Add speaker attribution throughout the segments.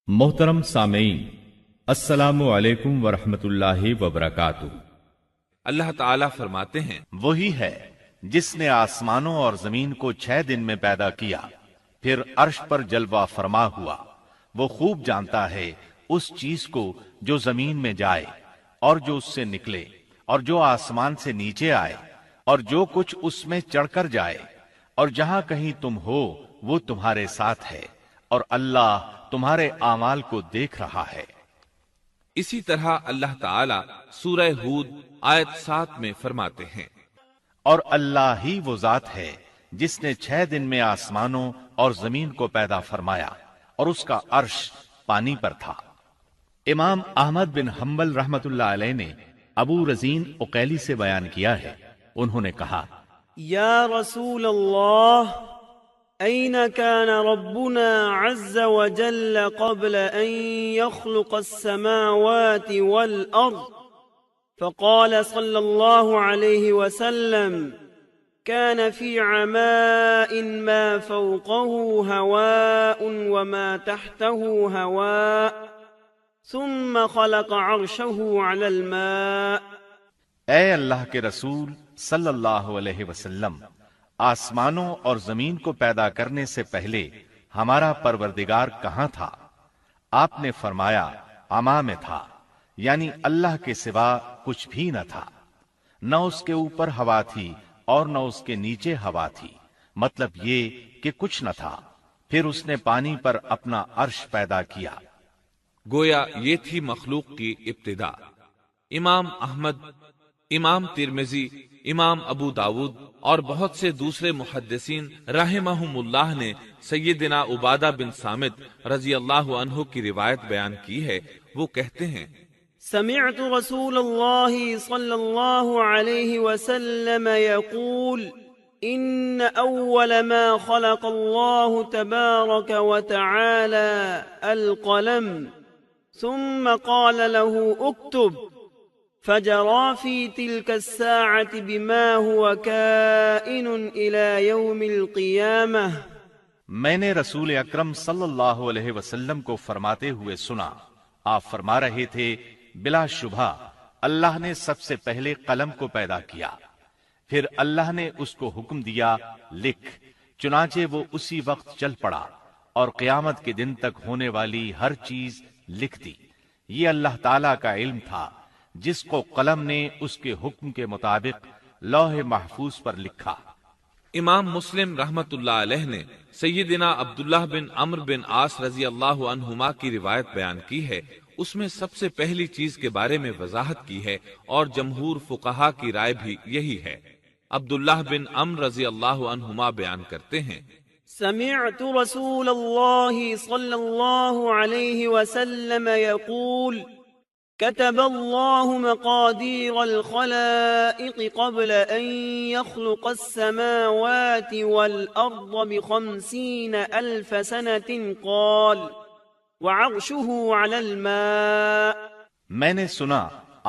Speaker 1: محترم سامعین، السلام علیکم ورحمۃ اللہ وبرکاتہ۔
Speaker 2: اللہ تعالیٰ فرماتے ہیں،
Speaker 3: وہی ہے جس نے آسمانوں اور زمین کو 6 دن میں پیدا کیا، پھر عرش پر جلوہ فرما ہوا۔ وہ خوب جانتا ہے اس چیز کو جو زمین میں جائے اور جو اس سے نکلے، اور جو آسمان سے نیچے آئے، اور جو کچھ اس میں چڑھ کر جائے، اور جہاں کہیں تم ہو وہ تمہارے ساتھ ہے، اور اللہ تمہارے اعمال کو دیکھ رہا ہے۔
Speaker 2: اسی طرح اللہ تعالیٰ سورہ ہود آیت 7 میں فرماتے ہیں،
Speaker 3: اور اللہ ہی وہ ذات ہے جس نے 6 دن میں آسمانوں اور زمین کو پیدا فرمایا، اور اس کا عرش پانی پر تھا۔
Speaker 1: امام احمد بن حنبل رحمۃ اللہ علیہ نے ابو رزین عقیلی سے بیان کیا ہے، انہوں نے کہا،
Speaker 4: یا رسول اللہ، أين كان ربنا عز وجل قبل أن يخلق السماوات والأرض؟ فقال صلى الله عليه وسلم، كان في عماء ما فوقه هواء وما تحته هواء ثم خلق عرشه على الماء۔
Speaker 3: اے اللہ کے رسول صلی اللہ علیہ وسلم، آسمانوں اور زمین کو پیدا کرنے سے پہلے ہمارا پروردگار کہاں تھا؟ آپ نے فرمایا، عما میں تھا، یعنی اللہ کے سوا کچھ بھی نہ تھا، نہ اس کے اوپر ہوا تھی اور نہ اس کے نیچے ہوا تھی، مطلب یہ کہ کچھ نہ تھا، پھر اس نے پانی پر اپنا عرش پیدا کیا۔
Speaker 2: گویا یہ تھی مخلوق کی ابتدا۔ امام احمد، امام ترمذی، امام ابو داود اور بہت سے دوسرے محدثین رحمہم اللہ نے سیدنا عبادہ بن صامت رضی اللہ عنہ کی روایت بیان کی ہے۔ وہ کہتے ہیں،
Speaker 4: سمعت رسول اللہ صلی اللہ علیہ وسلم يقول ان اول ما خلق اللہ تبارک وتعالى القلم ثم قال له اكتب، فجرى في تلك الساعة بما هو كائن إلى يوم القيامة۔
Speaker 3: میں نے رسول اکرم صلی اللہ علیہ وسلم کو فرماتے ہوئے سنا، آپ فرما رہے تھے، بلا شبہ اللہ نے سب سے پہلے قلم کو پیدا کیا، پھر اللہ نے اس کو حکم دیا، لکھ، چنانچہ وہ اسی وقت چل پڑا اور قیامت کے دن تک ہونے والی ہر چیز لکھ دی۔ یہ اللہ تعالی کا علم تھا جس کو قلم نے اس کے حکم کے مطابق لوح محفوظ پر لکھا۔
Speaker 2: امام مسلم رحمت اللہ علیہ نے سیدنا عبداللہ بن عمرو بن عاص رضی اللہ عنہما کی روایت بیان کی ہے۔ اس میں سب سے پہلی چیز کے بارے میں وضاحت کی ہے، اور جمہور فقہا کی رائے بھی یہی ہے۔ عبداللہ بن عمرو رضی اللہ عنہما بیان کرتے ہیں،
Speaker 4: سمعت رسول اللہ صلی اللہ علیہ وسلم يقول كتب الله مقادير الخلائق قبل أن يخلق السماوات والأرض ب50,000 سنة قال وعرشه على الماء۔
Speaker 3: میں نے سنا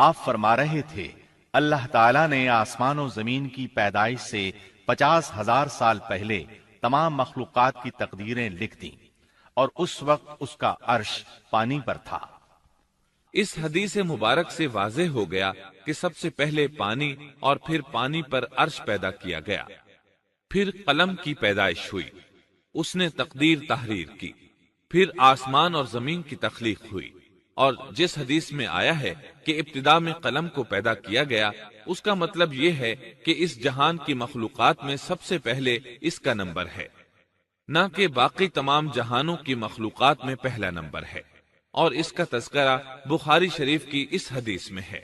Speaker 3: آپ فرما رہے تھے، اللہ تعالیٰ نے آسمان و زمین کی پیدائش سے 50,000 سال پہلے تمام مخلوقات کی تقدیریں لکھ دیں، اور اس وقت اس کا عرش پانی پر تھا۔
Speaker 2: اس حدیث مبارک سے واضح ہو گیا کہ سب سے پہلے پانی اور پھر پانی پر عرش پیدا کیا گیا، پھر قلم کی پیدائش ہوئی، اس نے تقدیر تحریر کی، پھر آسمان اور زمین کی تخلیق ہوئی۔ اور جس حدیث میں آیا ہے کہ ابتدا میں قلم کو پیدا کیا گیا، اس کا مطلب یہ ہے کہ اس جہان کی مخلوقات میں سب سے پہلے اس کا نمبر ہے، نہ کہ باقی تمام جہانوں کی مخلوقات میں پہلا نمبر ہے۔ اور اس کا تذکرہ بخاری شریف کی اس حدیث میں ہے۔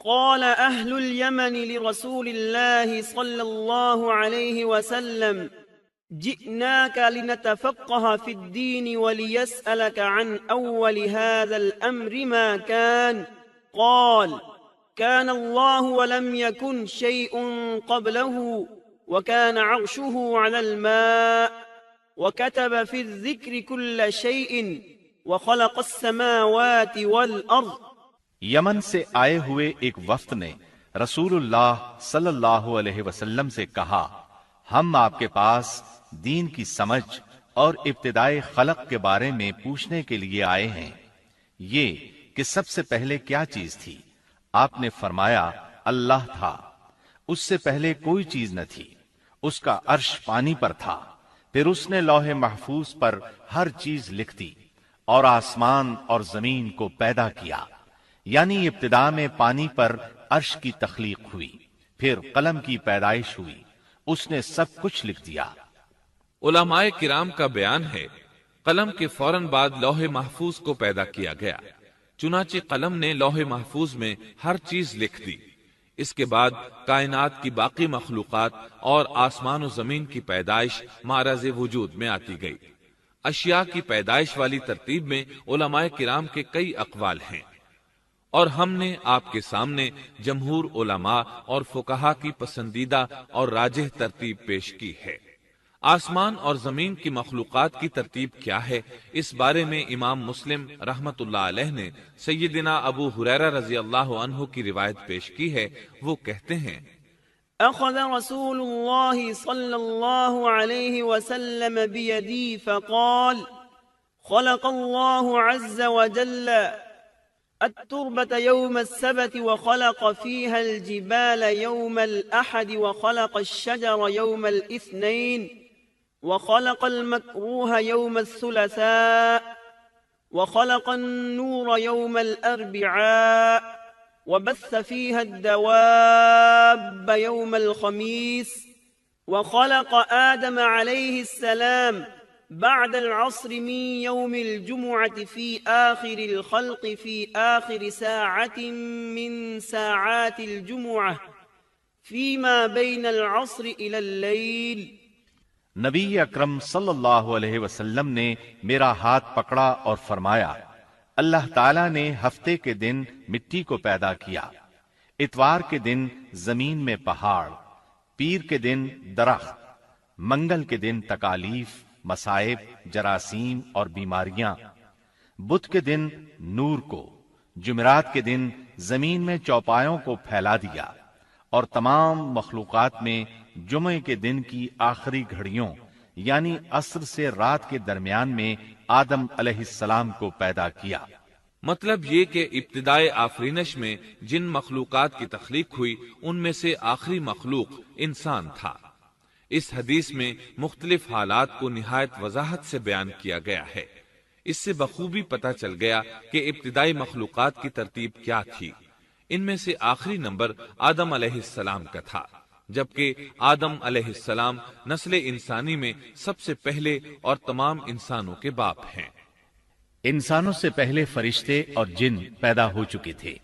Speaker 4: قال اہل اليمن لرسول اللہ صلی اللہ علیہ وسلم جئناك لنتفقه في الدين وليسألك عن اول هذا الامر ما كان، قال كان الله ولم يكن شيء قبله وكان عرشه على الماء وكتب في الذكر كل شيء وخلق السماوات والارض۔
Speaker 3: یمن سے آئے ہوئے ایک وفد نے رسول اللہ صلی اللہ علیہ وسلم سے کہا، ہم آپ کے پاس دین کی سمجھ اور ابتدائے خلق کے بارے میں پوچھنے کے لیے آئے ہیں، یہ کہ سب سے پہلے کیا چیز تھی؟ آپ نے فرمایا اللہ تھا، اس سے پہلے کوئی چیز نہ تھی، اس کا عرش پانی پر تھا، پھر اس نے لوح محفوظ پر ہر چیز لکھ دی اور آسمان اور زمین کو پیدا کیا، یعنی ابتدا میں پانی پر عرش کی تخلیق ہوئی، پھر قلم کی پیدائش ہوئی، اس نے سب کچھ لکھ دیا۔
Speaker 2: علماء کرام کا بیان ہے قلم کے فوراً بعد لوح محفوظ کو پیدا کیا گیا، چنانچہ قلم نے لوح محفوظ میں ہر چیز لکھ دی۔ اس کے بعد کائنات کی باقی مخلوقات اور آسمان و زمین کی پیدائش معرض وجود میں آتی گئی۔ اشیاء کی پیدائش والی ترتیب میں علماء کرام کے کئی اقوال ہیں، اور ہم نے آپ کے سامنے جمہور علماء اور فقہا کی پسندیدہ اور راجح ترتیب پیش کی ہے۔ آسمان اور زمین کی مخلوقات کی ترتیب کیا ہے، اس بارے میں امام مسلم رحمت اللہ علیہ نے سیدنا ابو ہریرہ رضی اللہ عنہ کی روایت پیش کی ہے۔ وہ کہتے ہیں
Speaker 4: أخذ رسول الله صلى الله عليه وسلم بيدي فقال خلق الله عز وجل التربة يوم السبت وخلق فيها الجبال يوم الأحد وخلق الشجر يوم الاثنين وخلق المكروه يوم الثلاثاء وخلق النور يوم الأربعاء وبث فيها الدواب يوم الخميس وخلق آدم عليه السلام بعد العصر من يوم الجمعة في آخر الخلق في آخر ساعة من ساعات الجمعة فيما بين العصر إلى الليل۔
Speaker 3: نبی اکرم صلی اللہ علیہ وسلم نے میرا ہاتھ پکڑا اور فرمایا اللہ تعالیٰ نے ہفتے کے دن مٹی کو پیدا کیا، اتوار کے دن زمین میں پہاڑ، پیر کے دن درخت، منگل کے دن تکالیف، مصائب، جراثیم اور بیماریاں، بدھ کے دن نور کو، جمعرات کے دن زمین میں چوپایوں کو پھیلا دیا، اور تمام مخلوقات میں جمعے کے دن کی آخری گھڑیوں یعنی عصر سے رات کے درمیان میں آدم علیہ السلام کو پیدا کیا۔
Speaker 2: مطلب یہ کہ ابتدائے آفرینش میں جن مخلوقات کی تخلیق ہوئی ان میں سے آخری مخلوق انسان تھا۔ اس حدیث میں مختلف حالات کو نہایت وضاحت سے بیان کیا گیا ہے۔ اس سے بخوبی پتہ چل گیا کہ ابتدائی مخلوقات کی ترتیب کیا تھی۔ ان میں سے آخری نمبر آدم علیہ السلام کا تھا، جبکہ آدم علیہ السلام نسل انسانی میں سب سے پہلے اور تمام انسانوں کے باپ ہیں۔
Speaker 3: انسانوں سے پہلے فرشتے اور جن پیدا ہو چکے تھے۔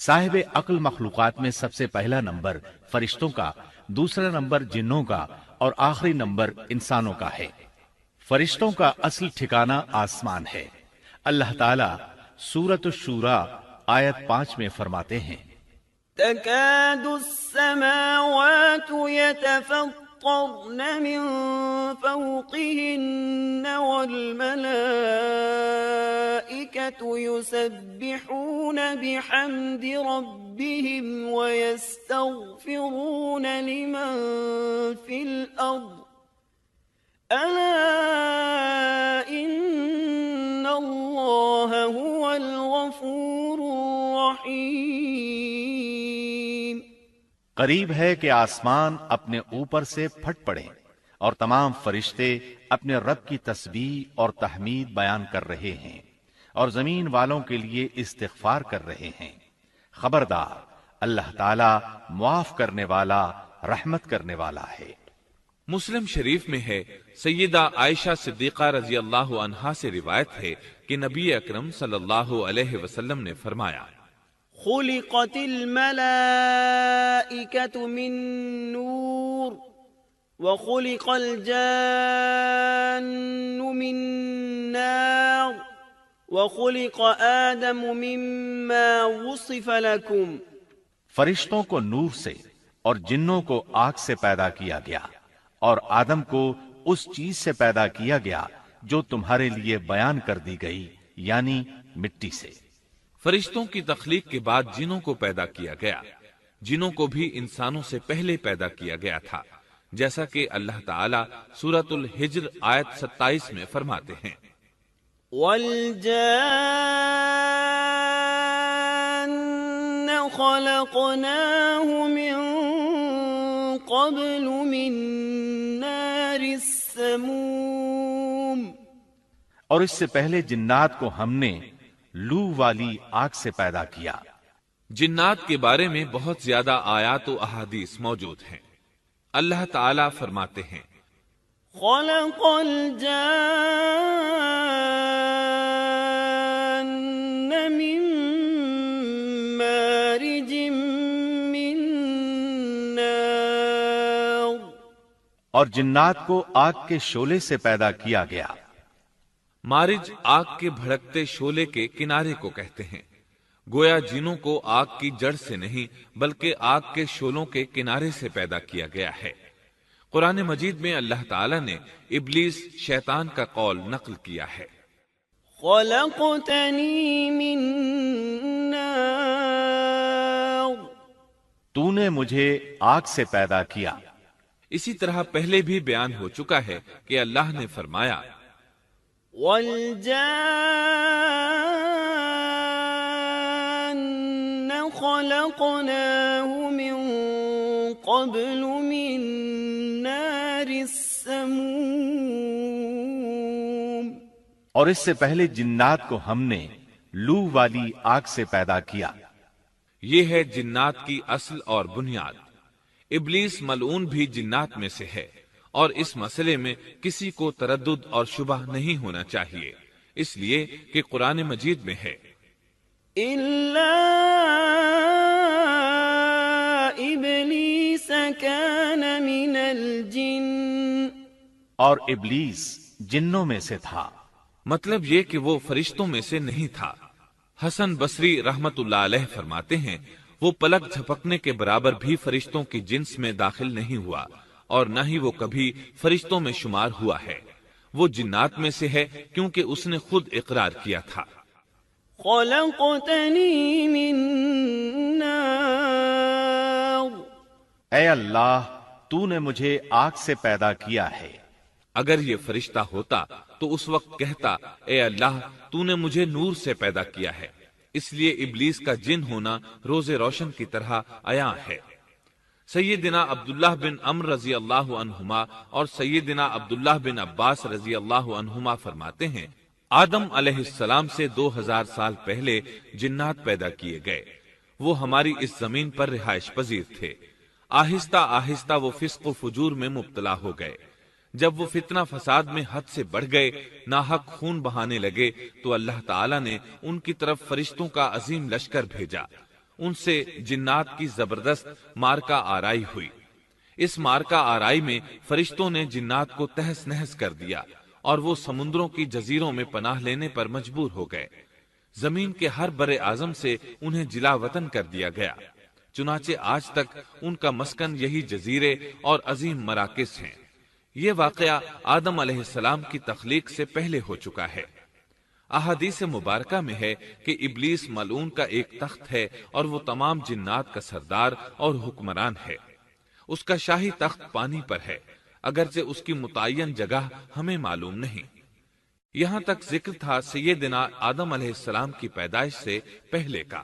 Speaker 3: صاحب عقل مخلوقات میں سب سے پہلا نمبر فرشتوں کا، دوسرا نمبر جنوں کا اور آخری نمبر انسانوں کا ہے۔ فرشتوں کا اصل ٹھکانہ آسمان ہے۔ اللہ تعالی سورۃ الشورى آیت 5 میں فرماتے ہیں
Speaker 4: تكاد السماوات يتفطرن من فوقهن والملائكة يسبحون بحمد ربهم ويستغفرون لمن في الأرض ألا إن الله هو الغفور الرحيم۔
Speaker 3: قریب ہے کہ آسمان اپنے اوپر سے پھٹ پڑے اور تمام فرشتے اپنے رب کی تسبیح اور تحمید بیان کر رہے ہیں اور زمین والوں کے لیے استغفار کر رہے ہیں۔ خبردار اللہ تعالی معاف کرنے والا، رحمت کرنے والا ہے۔
Speaker 2: مسلم شریف میں ہے، سیدہ عائشہ صدیقہ رضی اللہ عنہا سے روایت ہے کہ نبی اکرم صلی اللہ علیہ وسلم نے فرمایا
Speaker 4: خلقت الملائكة من نور وخلق الجان من نار وخلق آدم مما وصف لكم۔
Speaker 3: فرشتوں کو نور سے اور جنوں کو آگ سے پیدا کیا گیا، اور آدم کو اس چیز سے پیدا کیا گیا جو تمہارے لیے بیان کر دی گئی، یعنی مٹی سے۔
Speaker 2: فرشتوں کی تخلیق کے بعد جنوں کو پیدا کیا گیا۔ جنوں کو بھی انسانوں سے پہلے پیدا کیا گیا تھا، جیسا کہ اللہ تعالیٰ سورۃ الحجر آیت 27 میں فرماتے ہیں،
Speaker 4: والجان خلقناه من قبل من نار السموم،
Speaker 3: اور اس سے پہلے جنات کو ہم نے لو والی آگ سے پیدا کیا۔
Speaker 2: جنات کے بارے میں بہت زیادہ آیات و احادیث موجود ہیں۔ اللہ تعالیٰ فرماتے ہیں،
Speaker 4: خلق الجان من مارج من نار،
Speaker 3: اور جنات کو آگ کے شعلے سے پیدا کیا گیا۔
Speaker 2: مارج آگ کے بھڑکتے شعلے کے کنارے کو کہتے ہیں، گویا جنوں کو آگ کی جڑ سے نہیں بلکہ آگ کے شعلوں کے کنارے سے پیدا کیا گیا ہے۔ قرآن مجید میں اللہ تعالیٰ نے ابلیس شیطان کا قول نقل کیا ہے،
Speaker 4: خلقتنی من نار،
Speaker 3: تو نے مجھے آگ سے پیدا کیا۔
Speaker 2: اسی طرح پہلے بھی بیان ہو چکا ہے کہ اللہ نے فرمایا،
Speaker 4: والجان خلقناه من قبل من نار السموم،
Speaker 3: اور اس سے پہلے جنات کو ہم نے لو والی آگ سے پیدا کیا۔
Speaker 2: یہ ہے جنات کی اصل اور بنیاد۔ ابلیس ملعون بھی جنات میں سے ہے، اور اس مسئلے میں کسی کو تردد اور شبہ نہیں ہونا چاہیے، اس لیے کہ قرآن مجید میں ہے،
Speaker 4: إلا إبليس كان من الجن،
Speaker 3: اور ابلیس جنوں میں سے تھا۔
Speaker 2: مطلب یہ کہ وہ فرشتوں میں سے نہیں تھا۔ حسن بصری رحمت اللہ علیہ فرماتے ہیں، وہ پلک جھپکنے کے برابر بھی فرشتوں کی جنس میں داخل نہیں ہوا، اور نہ ہی وہ کبھی فرشتوں میں شمار ہوا ہے۔ وہ جنات میں سے ہے کیونکہ اس نے خود اقرار کیا تھا،
Speaker 4: خلقتنی من نار،
Speaker 3: اے اللہ تو نے مجھے آگ سے پیدا کیا ہے۔
Speaker 2: اگر یہ فرشتہ ہوتا تو اس وقت کہتا، اے اللہ تو نے مجھے نور سے پیدا کیا ہے۔ اس لیے ابلیس کا جن ہونا روز روشن کی طرح عیاں ہے۔ سیدنا عبداللہ بن عمر رضی اللہ عنہما اور سیدنا عبداللہ بن عباس رضی اللہ عنہما فرماتے ہیں، آدم علیہ السلام سے 2000 سال پہلے جنات پیدا کیے گئے۔ وہ ہماری اس زمین پر رہائش پذیر تھے۔ آہستہ آہستہ وہ فسق و فجور میں مبتلا ہو گئے۔ جب وہ فتنہ فساد میں حد سے بڑھ گئے، ناحق خون بہانے لگے، تو اللہ تعالیٰ نے ان کی طرف فرشتوں کا عظیم لشکر بھیجا۔ ان سے جنات کی زبردست مارکہ آرائی ہوئی۔ اس مارکہ آرائی میں فرشتوں نے جنات کو تہس نہس کر دیا، اور وہ سمندروں کی جزیروں میں پناہ لینے پر مجبور ہو گئے۔ زمین کے ہر بر اعظم سے انہیں جلا وطن کر دیا گیا، چنانچہ آج تک ان کا مسکن یہی جزیرے اور عظیم مراکز ہیں۔ یہ واقعہ آدم علیہ السلام کی تخلیق سے پہلے ہو چکا ہے۔ احادیث مبارکہ میں ہے کہ ابلیس ملعون کا ایک تخت ہے، اور وہ تمام جنات کا سردار اور حکمران ہے۔ اس کا شاہی تخت پانی پر ہے، اگرچہ اس کی متعین جگہ ہمیں معلوم نہیں۔ یہاں تک ذکر تھا سیدنا آدم علیہ السلام کی پیدائش سے پہلے کا۔